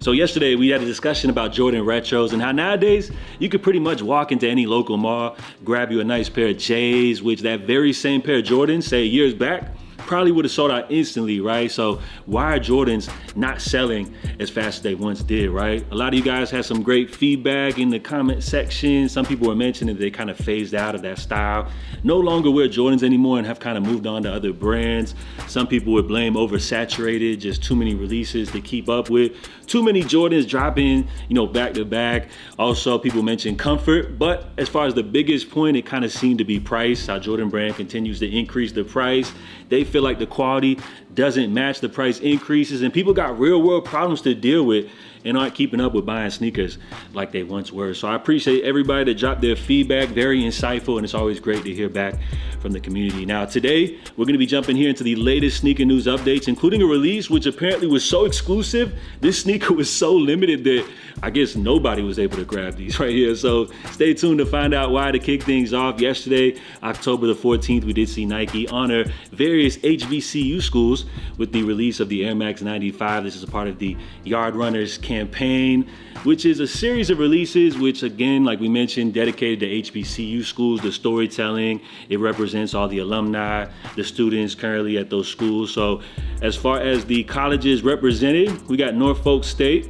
So yesterday we had a discussion about Jordan retros and how nowadays you could pretty much walk into any local mall, grab you a nice pair of J's, which that very same pair of Jordans, say years back, probably would have sold out instantly, right? So why are Jordans not selling as fast as they once did, right? A lot of you guys had some great feedback in the comment section. Some people were mentioning that they kind of phased out of that style, no longer wear Jordans anymore and have kind of moved on to other brands. Some people would blame oversaturated, just too many releases to keep up with. Too many Jordans dropping, back to back. Also, people mentioned comfort, but as far as the biggest point, it kind of seemed to be price, how Jordan brand continues to increase the price. They feel like the quality doesn't match the price increases, and people got real world problems to deal with and aren't keeping up with buying sneakers like they once were. So I appreciate everybody that dropped their feedback, very insightful, and it's always great to hear back from the community. Now today, we're gonna be jumping here into the latest sneaker news updates, including a release which apparently was so exclusive. This sneaker was so limited that I guess nobody was able to grab these right here. So stay tuned to find out why. To kick things off, yesterday, October the 14th, we did see Nike honor various HBCU schools with the release of the Air Max 95. This is a part of the Yard Runners campaign, which is a series of releases which, again, like we mentioned, dedicated to HBCU schools, the storytelling. It represents all the alumni, the students currently at those schools. So as far as the colleges represented, we got Norfolk State.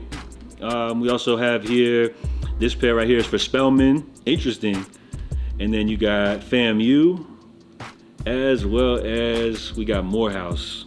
We also have here, this pair right here is for Spelman, interesting. And then you got FAMU, as well as we got Morehouse.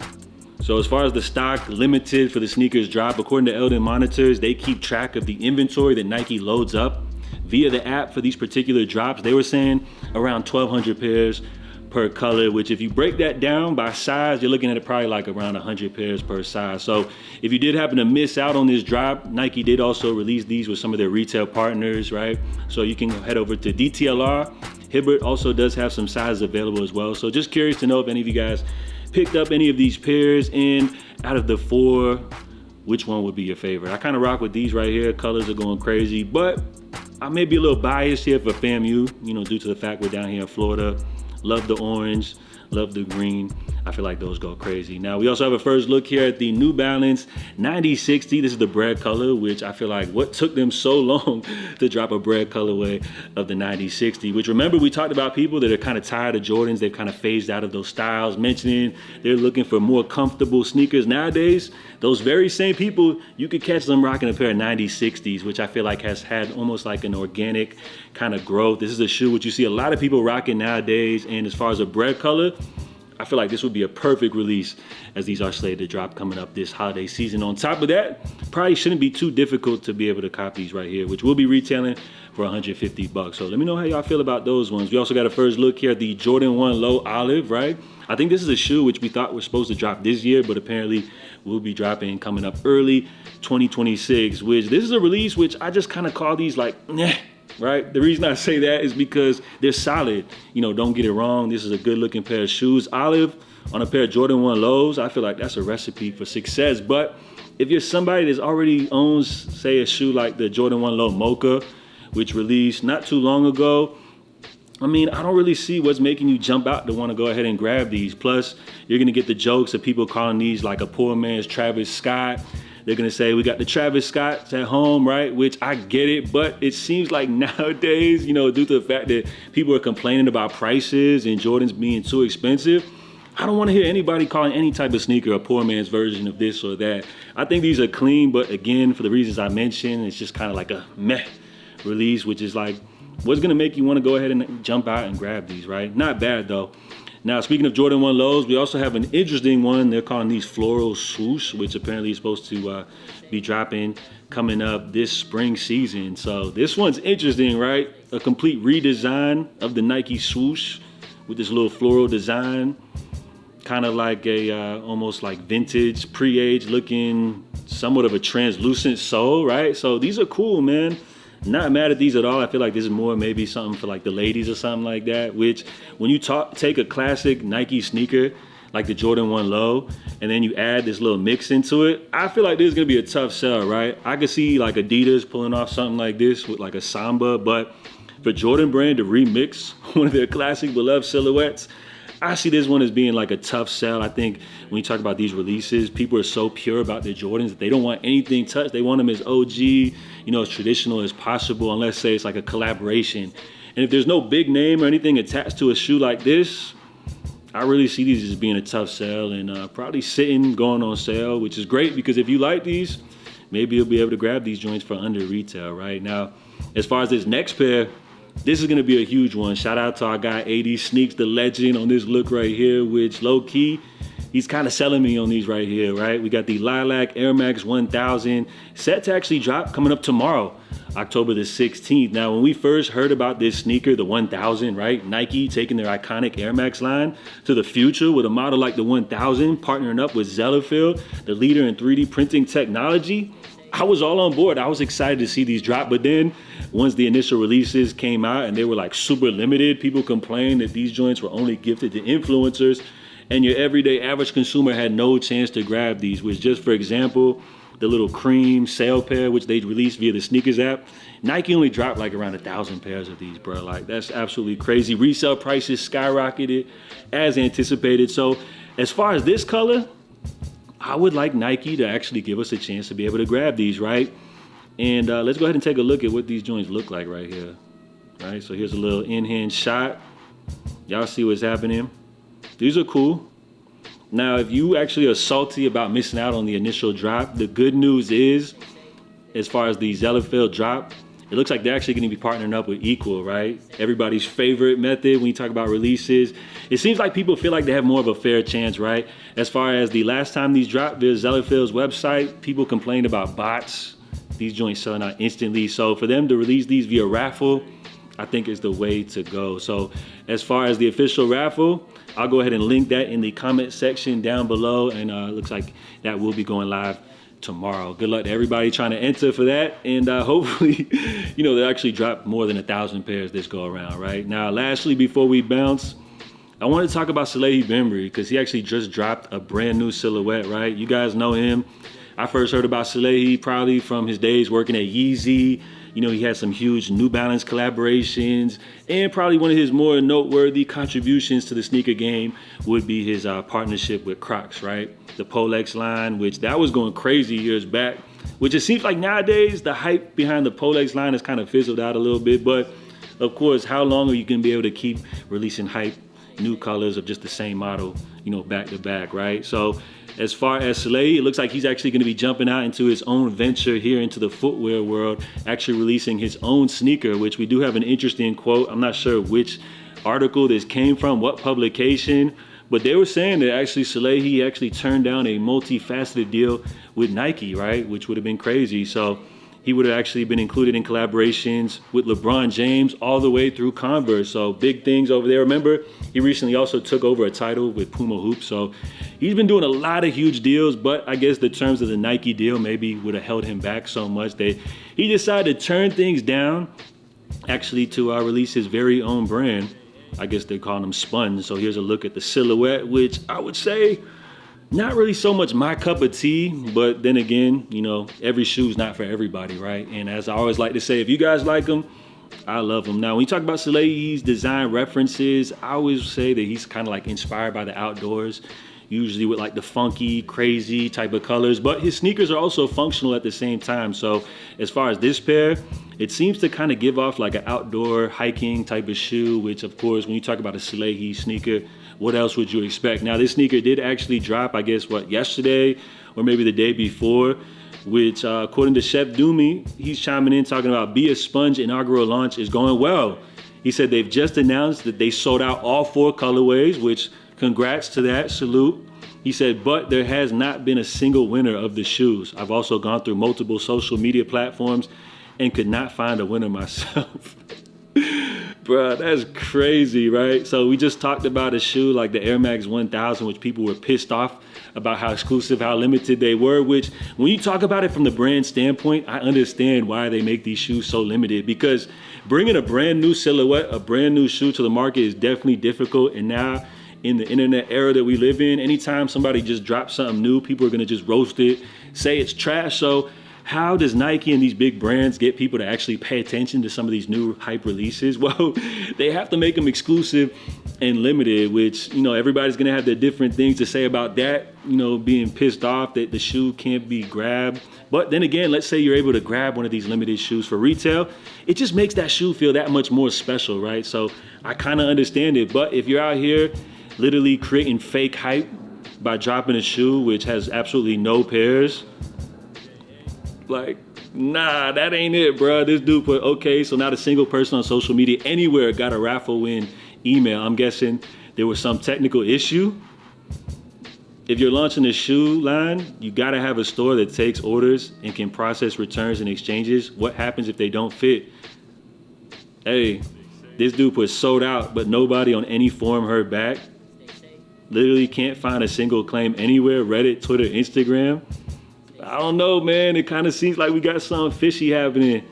So as far as the stock limited for the sneakers drop, according to Eldon Monitors, they keep track of the inventory that Nike loads up via the app for these particular drops. They were saying around 1,200 pairs per color, which if you break that down by size, you're looking at it probably like around 100 pairs per size. So if you did happen to miss out on this drop, Nike did also release these with some of their retail partners, right? So you can head over to DTLR. Hibbert also does have some sizes available as well. So just curious to know if any of you guys picked up any of these pairs, and out of the four, which one would be your favorite? I kind of rock with these right here. Colors are going crazy, but I may be a little biased here for FAMU, due to the fact we're down here in Florida. Love the orange, love the green. I feel like those go crazy. Now, we also have a first look here at the New Balance 9060. This is the bread color, which I feel like what took them so long to drop a bread colorway of the 9060, which, remember, we talked about people that are kind of tired of Jordans. They've kind of phased out of those styles, mentioning they're looking for more comfortable sneakers. Nowadays, those very same people, you could catch them rocking a pair of 9060s, which I feel like has had almost like an organic kind of growth. This is a shoe which you see a lot of people rocking nowadays. And as far as a bread color, I feel like this would be a perfect release, as these are slated to drop coming up this holiday season. On top of that, probably shouldn't be too difficult to be able to cop these right here, which will be retailing for $150. So let me know how y'all feel about those ones. We also got a first look here at the Jordan 1 Low Olive, right? I think this is a shoe which we thought was supposed to drop this year, but apparently will be dropping coming up early 2026, which this is a release which I just kind of call these like, right? The reason I say that is because they're solid. Don't get it wrong. This is a good looking pair of shoes. Olive on a pair of Jordan 1 lows, I feel like that's a recipe for success. But if you're somebody that already owns, say, a shoe like the Jordan 1 Low Mocha, which released not too long ago, I don't really see what's making you jump out to want to go ahead and grab these. Plus, you're going to get the jokes of people calling these like a poor man's Travis Scott. They're gonna say, we got the Travis Scotts at home, right? Which I get it, but it seems like nowadays, due to the fact that people are complaining about prices and Jordans being too expensive, I don't wanna hear anybody calling any type of sneaker a poor man's version of this or that. I think these are clean, but again, for the reasons I mentioned, it's just kind of like a meh release, which is like, what's gonna make you wanna go ahead and jump out and grab these, right? Not bad though. Now, speaking of Jordan 1 lows, we also have an interesting one. They're calling these Floral Swoosh, which apparently is supposed to be dropping coming up this spring season. So this one's interesting, right? A complete redesign of the Nike Swoosh with this little floral design, kind of like a almost like vintage, pre-aged looking, somewhat of a translucent sole, right? So these are cool, man. Not mad at these at all. I feel like this is more maybe something for like the ladies or something like that, which when you take a classic Nike sneaker like the Jordan 1 Low and then you add this little mix into it, I feel like this is gonna be a tough sell, right? I could see like Adidas pulling off something like this with like a Samba, but for Jordan brand to remix one of their classic beloved silhouettes, I see this one as being like a tough sell. I think when you talk about these releases, people are so pure about their Jordans that they don't want anything touched. They want them as OG, as traditional as possible, unless say it's like a collaboration. And if there's no big name or anything attached to a shoe like this, I really see these as being a tough sell and probably sitting, going on sale, which is great because if you like these, maybe you'll be able to grab these joints for under retail, right? Now, as far as this next pair, this is gonna be a huge one. Shout out to our guy 80 Sneaks, the legend, on this look right here, which low key, he's kind of selling me on these right here, right? We got the Lilac Air Max 1000 set to actually drop coming up tomorrow, October the 16th. Now, when we first heard about this sneaker, the 1000, right? Nike taking their iconic Air Max line to the future with a model like the 1000, partnering up with Salehe, the leader in 3D printing technology. I was all on board. I was excited to see these drop, but then once the initial releases came out and they were like super limited, people complained that these joints were only gifted to influencers and your everyday average consumer had no chance to grab these, which just for example, the little cream sale pair, which they released via the Sneakers app, Nike only dropped like around 1,000 pairs of these, bro. Like that's absolutely crazy. Resale prices skyrocketed as anticipated. So as far as this color, I would like Nike to actually give us a chance to be able to grab these, right? And let's go ahead and take a look at what these joints look like right here, right? So here's a little in-hand shot. Y'all see what's happening? These are cool. Now, if you actually are salty about missing out on the initial drop, the good news is, as far as the Salehe drop, it looks like they're actually going to be partnering up with Equal, right? Everybody's favorite method when you talk about releases. It seems like people feel like they have more of a fair chance, right? As far as the last time these dropped via Salehe's website, people complained about bots. These joints selling out instantly. So for them to release these via raffle, I think is the way to go. So as far as the official raffle, I'll go ahead and link that in the comment section down below. And it looks like that will be going live tomorrow. Good luck to everybody trying to enter for that. And hopefully, they'll actually drop more than 1,000 pairs this go around, right? Now, lastly, before we bounce, I want to talk about Salehe Bembury because he actually just dropped a brand new silhouette, right? You guys know him. I first heard about Salehe probably from his days working at Yeezy. He had some huge New Balance collaborations, and probably one of his more noteworthy contributions to the sneaker game would be his partnership with Crocs, right? The Polex line, which that was going crazy years back, which it seems like nowadays the hype behind the Polex line has kind of fizzled out a little bit. But of course, how long are you going to be able to keep releasing hype, new colors of just the same model, back to back, right? So as far as Salehe, it looks like he's actually going to be jumping out into his own venture here into the footwear world, actually releasing his own sneaker, which we do have an interesting quote. I'm not sure which article this came from, what publication, but they were saying that actually Salehe actually turned down a multifaceted deal with Nike, right? Which would have been crazy. So he would have actually been included in collaborations with LeBron James all the way through Converse. So big things over there. Remember, he recently also took over a title with Puma Hoops. So he's been doing a lot of huge deals, but I guess the terms of the Nike deal maybe would have held him back so much that he decided to turn things down actually to release his very own brand. I guess they call them Spun. So here's a look at the silhouette, which I would say not really so much my cup of tea, but then again, every shoe's not for everybody, right? And as I always like to say, if you guys like them, I love them. Now, when you talk about Salehe's design references, I always say that he's kind of like inspired by the outdoors, usually with like the funky, crazy type of colors, but his sneakers are also functional at the same time. So as far as this pair, it seems to kind of give off like an outdoor hiking type of shoe, which of course, when you talk about a Salehe sneaker, what else would you expect? Now, this sneaker did actually drop, I guess, yesterday or maybe the day before, which according to Chef Doomy, he's chiming in talking about Be a Sponge inaugural launch is going well. He said they've just announced that they sold out all 4 colorways, which congrats to that, salute. He said, but there has not been a single winner of the shoes. I've also gone through multiple social media platforms and could not find a winner myself. Bruh, that's crazy, right? So we just talked about a shoe like the Air Max 1000, which people were pissed off about how exclusive, how limited they were, which when you talk about it from the brand standpoint, I understand why they make these shoes so limited, because bringing a brand new silhouette, a brand new shoe to the market is definitely difficult. And now in the internet era that we live in, anytime somebody just drops something new, people are gonna just roast it, say it's trash. So how does Nike and these big brands get people to actually pay attention to some of these new hype releases? Well, they have to make them exclusive and limited, which, you know, everybody's gonna have their different things to say about that, you know, being pissed off that the shoe can't be grabbed. But then again, let's say you're able to grab one of these limited shoes for retail, it just makes that shoe feel that much more special, right? So I kind of understand it. But if you're out here literally creating fake hype by dropping a shoe which has absolutely no pairs, like, nah, that ain't it, bro. This dude put, okay, so not a single person on social media anywhere got a raffle win email. I'm guessing there was some technical issue. If you're launching a shoe line, you gotta have a store that takes orders and can process returns and exchanges. What happens if they don't fit? Hey, this dude put sold out, but nobody on any forum heard back. Literally can't find a single claim anywhere, Reddit, Twitter, Instagram. I don't know, man. It kind of seems like we got something fishy happening.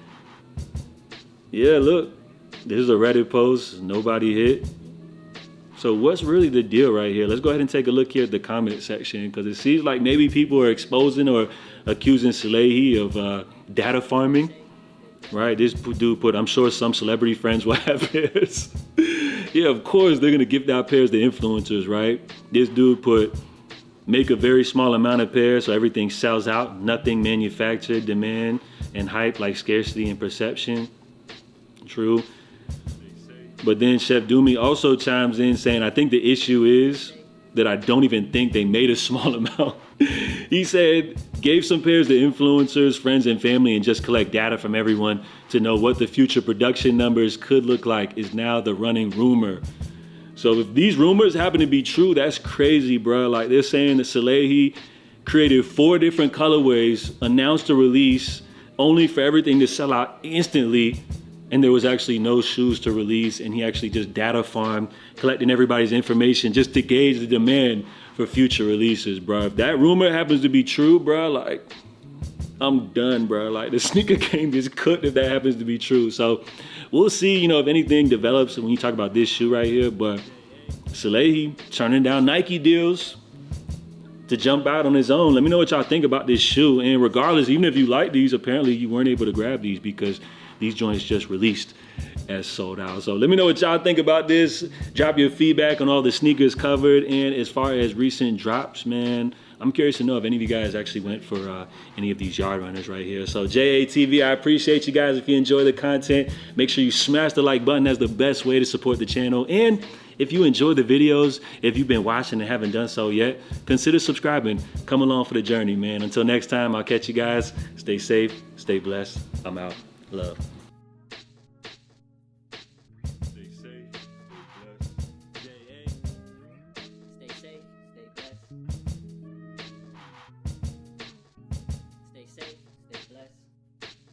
Yeah, look, this is a Reddit post, nobody hit. So what's really the deal right here? Let's go ahead and take a look here at the comment section, because it seems like maybe people are exposing or accusing Salehe of data farming, right? This dude put, I'm sure some celebrity friends will have pairs. Yeah, of course they're gonna gift out pairs to influencers, right? This dude put, make a very small amount of pairs so everything sells out, nothing manufactured, demand and hype like scarcity and perception. True. But then Chef Doomy also chimes in saying, I think the issue is that I don't even think they made a small amount. He said, gave some pairs to influencers, friends and family, and just collect data from everyone to know what the future production numbers could look like is now the running rumor. So if these rumors happen to be true, that's crazy, bro. Like, they're saying that Salehe created 4 different colorways, announced a release only for everything to sell out instantly, and there was actually no shoes to release, and he actually just data farmed, collecting everybody's information just to gauge the demand for future releases, bro. If that rumor happens to be true, bro, like, I'm done, bro. Like, the sneaker game is cooked if that happens to be true. So we'll see, you know, if anything develops when you talk about this shoe right here. But Salehe turning down Nike deals to jump out on his own. Let me know what y'all think about this shoe. And regardless, even if you like these, apparently you weren't able to grab these because these joints just released as sold out. So let me know what y'all think about this. Drop your feedback on all the sneakers covered. And as far as recent drops, man, I'm curious to know if any of you guys actually went for any of these yard runners right here. So JATV, I appreciate you guys. If you enjoy the content, make sure you smash the like button. That's the best way to support the channel. And if you enjoy the videos, if you've been watching and haven't done so yet, consider subscribing. Come along for the journey, man. Until next time, I'll catch you guys. Stay safe, stay blessed. I'm out. Love.